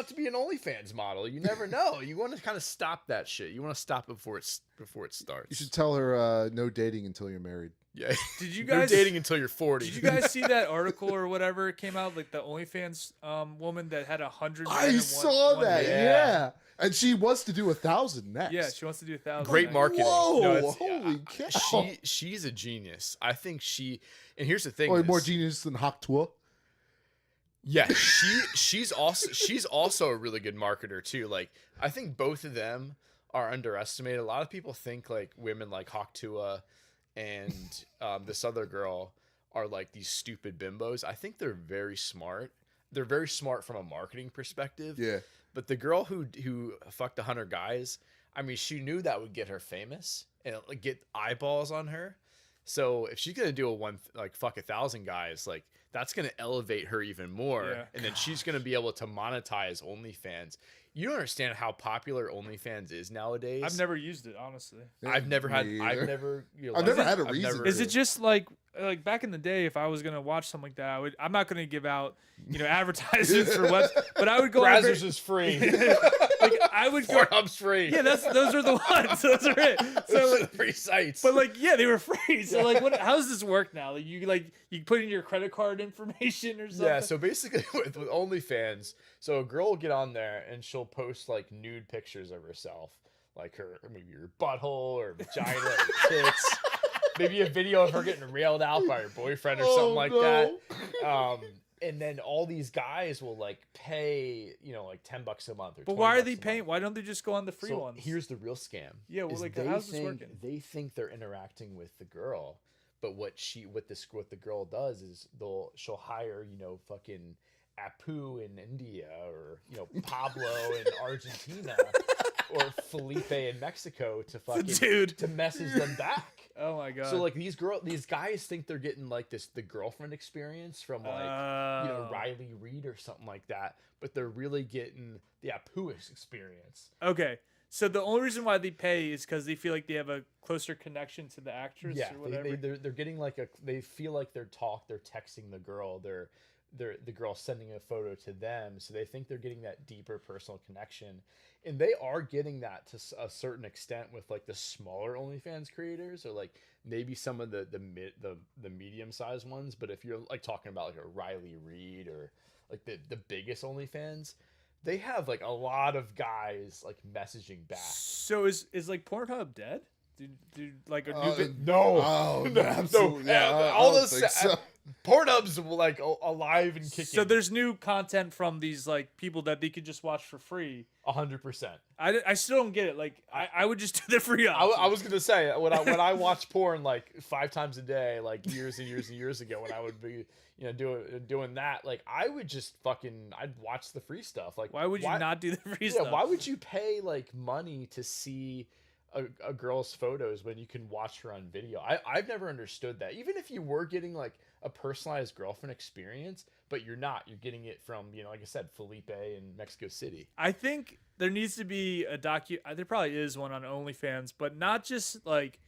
out to be an OnlyFans model. You never know. You want to kind of stop that shit. You want to stop it before it starts. You should tell her no dating until you're married. Yeah. Did you You're guys dating until you're 40? Did you guys see that article or whatever came out? Like the OnlyFans woman that had 100. I saw that. Yeah. And she wants to do 1,000 next. Yeah, she wants to do 1,000. Great marketing. Whoa! No, it's- Holy cow! She's a genius. I think and here's the thing. Oh, is- more genius than Hawk Tua. Yeah, she's also a really good marketer too. Like I think both of them are underestimated. A lot of people think like women like Hawk Tua and this other girl are like these stupid bimbos. I think they're very smart. They're very smart from a marketing perspective. Yeah. But the girl who fucked 100 guys, I mean, she knew that would get her famous and like get eyeballs on her. So if she's gonna do fuck 1,000 guys, like that's gonna elevate her even more, Yeah. and then she's gonna be able to monetize OnlyFans. You don't understand how popular OnlyFans is nowadays. I've never used it, honestly. I've never had Me I've either. never I've never had a reason Is to. it just like back in the day? If I was gonna watch something like that, I'm not gonna give out advertisements for webs, but I would go. Brazzers is free. Like I would go. Pornhub's free. Yeah, those are the ones. Those are it. So So, like, free sites. but like, yeah, they were free. So like, how does this work now? Like you put in your credit card information or something. Yeah, so basically with OnlyFans, so a girl will get on there and she'll post like nude pictures of herself, like maybe her butthole or vagina or tits, maybe a video of her getting railed out by her boyfriend or something like that. And then all these guys will like pay, like $10 a month or. But why are $20 they a paying? month. Why don't they just go on the free So ones? here's the real scam. Yeah, well, is like, they how's this think- working? They think they're interacting with the girl, but what the girl does is she'll hire fucking Apu in India or Pablo in Argentina or Felipe in Mexico to message them back. Oh my god. So like these guys think they're getting like the girlfriend experience from like Riley Reid or something like that, but they're really getting the Apu experience. Okay. So the only reason why they pay is because they feel like they have a closer connection to the actress Yeah, or whatever. they're getting like they feel like they're texting the girl. The girl sending a photo to them, so they think they're getting that deeper personal connection, and they are getting that to a certain extent with like the smaller OnlyFans creators or like maybe some of the medium sized ones. But if you're like talking about like a Riley Reid or like the biggest OnlyFans, they have like a lot of guys like messaging back. So is like Pornhub dead? Dude, like a new No, Oh, no, absolutely. no. Yeah, I All don't those think so. Pornhub's like alive and kicking. So there's new content from these like people that they could just watch for free. 100%. I still don't get it. Like I would just do the free I option. was gonna say when I watched porn like 5 times a day, like years and years and years ago, when I would be doing that, like I would just I'd watch the free stuff. Like Why would you not do the free Yeah, stuff? why would you pay like money to see a girl's photos when you can watch her on video? I've never understood that. Even if you were getting like a personalized girlfriend experience, but you're getting it from, like I said, Felipe in Mexico City. I think there needs to be a there probably is one on OnlyFans, but not just like,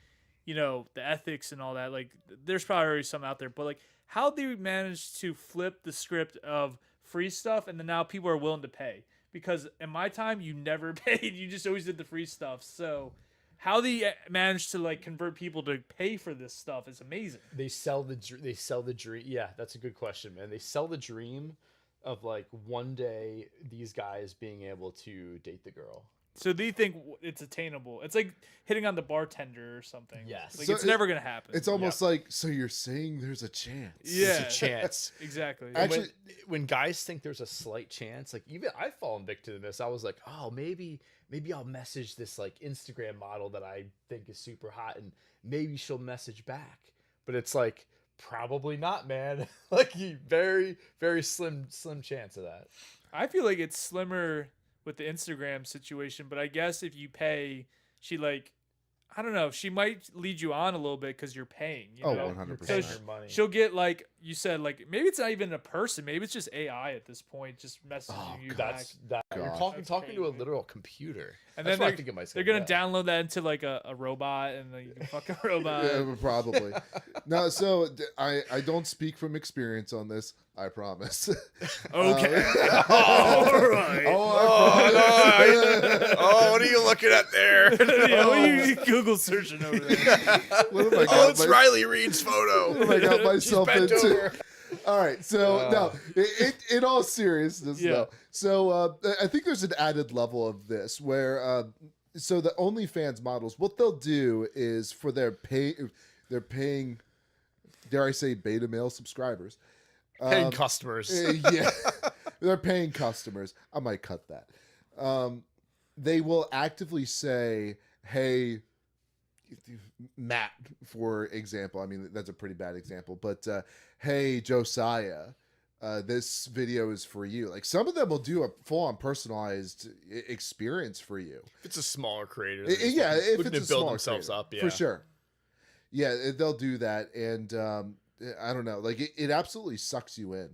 the ethics and all that. Like there's probably already some out there, but like how they manage to flip the script of free stuff and then now people are willing to pay. Because in my time, you never paid. You just always did the free stuff. So how they managed to like convert people to pay for this stuff is amazing. They sell the dream. Yeah, that's a good question, man. They sell the dream of like one day these guys being able to date the girl. So they think it's attainable. It's like hitting on the bartender or something. Yes. Like So it's never gonna happen. It's almost like, so you're saying there's a chance. Yeah. There's a chance. Exactly. And Actually- when guys think there's a slight chance, like even I've fallen victim to this. I was like, oh, maybe I'll message this like Instagram model that I think is super hot, and maybe she'll message back. But it's like probably not, man. Like very very slim chance of that. I feel like it's slimmer with the Instagram situation, but I guess if you pay, she I don't know, she might lead you on a little bit because you're paying. Oh, know? 100%. Paying So her money. she'll get like you said, like maybe it's not even a person, maybe it's just AI at this point, just messaging Oh, you back. That's that. You're God. talking That's to a crazy. literal computer. And That's then what I think of myself. They're gonna download that into like a robot, and then you can fuck a robot. Yeah, probably. No, so I don't speak from experience on this, I promise. Okay. All right. Oh, what are you looking at there? Yeah, what are you Google searching over there? What have I Oh, got it's my- Riley Reed's photo. what have I got myself bent into? over. All right, so no, in all seriousness, Yeah. though. So I think there's an added level of this where, so the OnlyFans models, what they'll do is for they're paying, dare I say, beta male subscribers. Paying customers. Yeah, they're paying customers. I might cut that. They will actively say, "Hey, Matt," for example. I mean, that's a pretty bad example, but hey, Josiah, this video is for you. Like some of them will do a full-on personalized experience for you. If it's a smaller creator, Yeah, if looking it's to a build smaller themselves creator, up, yeah, for sure. Yeah, they'll do that, and I don't know, like it absolutely sucks you in.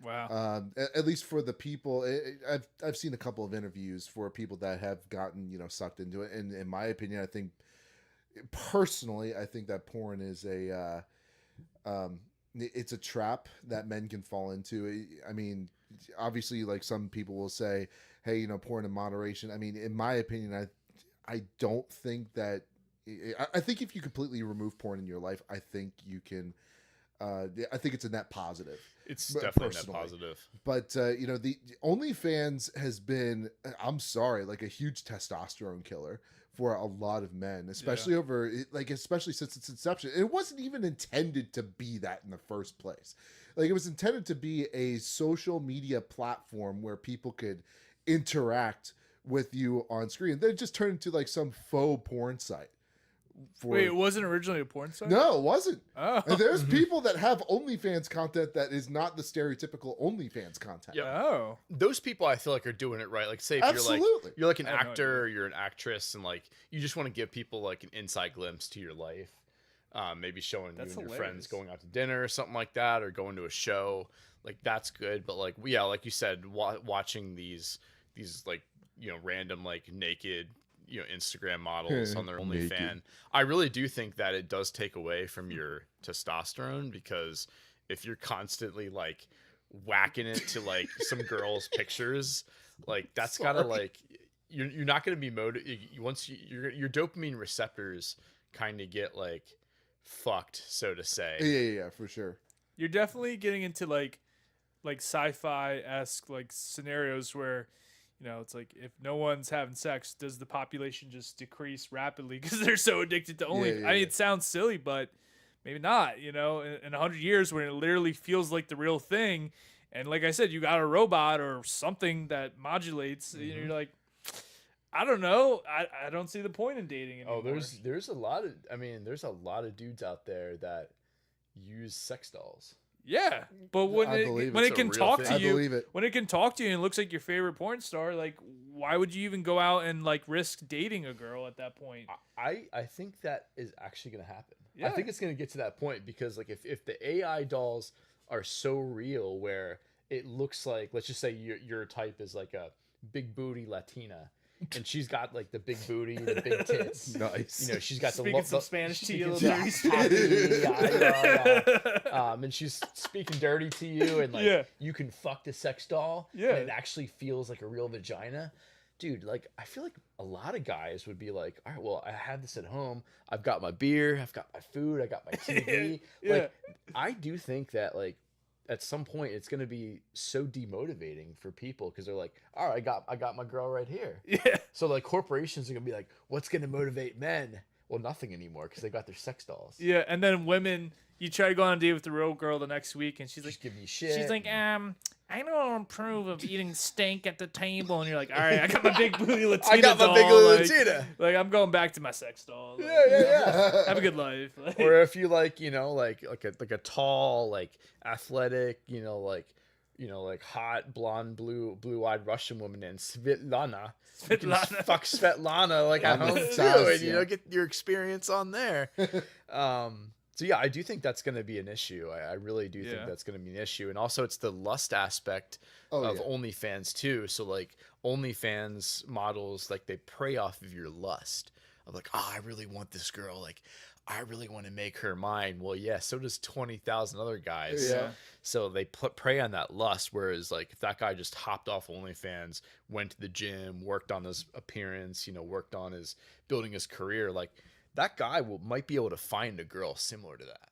Wow. At least for the people, I've seen a couple of interviews for people that have gotten sucked into it, and in my opinion, I think personally, I think that porn is it's a trap that men can fall into. I mean, obviously, like some people will say, hey, porn in moderation. I mean, in my opinion, I don't think that. I think if you completely remove porn in your life, I think you can. I think it's a net positive. it's definitely net personally. positive. But the OnlyFans has been, I'm sorry, like a huge testosterone killer for a lot of men, especially especially since its inception. It wasn't even intended to be that in the first place. Like it was intended to be a social media platform where people could interact with you on screen. Then it just turned into like some faux porn site. Wait, it wasn't originally a porn site? No, it wasn't. Oh. And there's people that have OnlyFans content that is not the stereotypical OnlyFans content. Yep. Oh. Those people, I feel like, are doing it right. Like, say if Absolutely. you're like an I have no actor, or you're an actress, and like you just want to give people like an inside glimpse to your life. Maybe showing That's you and your hilarious. friends going out to dinner or something like that, or going to a show. Like that's good. But like, yeah, like you said, watching these like random like naked Instagram models on their Naked. OnlyFans, I really do think that it does take away from your testosterone, because if you're constantly like whacking it to like some girl's pictures, like that's gotta like you're not gonna be once your dopamine receptors kind of get like fucked, so to say. Yeah, for sure. You're definitely getting into like sci-fi-esque like scenarios where it's like if no one's having sex, does the population just decrease rapidly because they're so addicted to only? Yeah, I mean, it sounds silly, but maybe not. In 100 years, when it literally feels like the real thing, and like I said, you got a robot or something that modulates, and you're like, I don't know, I don't see the point in dating anymore. Oh, there's a lot of dudes out there that use sex dolls. Yeah, but when I believe when it's it a can real talk thing. to I you, believe it. when it can talk to you and looks like your favorite porn star, like why would you even go out and like risk dating a girl at that point? I think that is actually going to happen. Yeah. I think it's going to get to that point, because like if the AI dolls are so real where it looks like, let's just say your type is like a big booty Latina, and she's got like the big booty, the big tits. Nice. She's got Speaking the some Spanish to you, speaking little some- dirty yeah. And she's speaking dirty to you, and like Yeah. you can fuck the sex doll, Yeah. and it actually feels like a real vagina. Dude, like I feel like a lot of guys would be like, all right, well, I have this at home. I've got my beer, I've got my food, I got my TV. Yeah. Like I do think that like at some point it's gonna be so demotivating for people, because they're like, all right, I got my girl right here. Yeah. So like corporations are gonna be like, what's gonna motivate men? Well, nothing anymore, because they got their sex dolls. Yeah, and then women, you try to go on a date with the real girl the next week, and she's like, Just give you shit. she's like, I don't approve of eating steak at the table, and you're like, all right, I got my big booty Latina I got my doll, big like, Latina. like I'm going back to my sex doll. Like, Yeah. Have a good life. Like, Or if you like, like a tall, like athletic, like hot blonde, blue-eyed Russian woman named Svetlana. You can just Svetlana. fuck Svetlana like at home too, Fantastic. and get your experience on there. So yeah, I do think that's going to be an issue. I really do think Yeah. that's going to be an issue, and also it's the lust aspect of OnlyFans too. So like OnlyFans models, like they prey off of your lust of like, oh, I really want this girl. Like I really want to make her mine. Well, yeah, so does 20,000 other guys. Yeah. So they prey on that lust. Whereas, like, if that guy just hopped off OnlyFans, went to the gym, worked on his appearance, worked on his building his career, like that guy might be able to find a girl similar to that.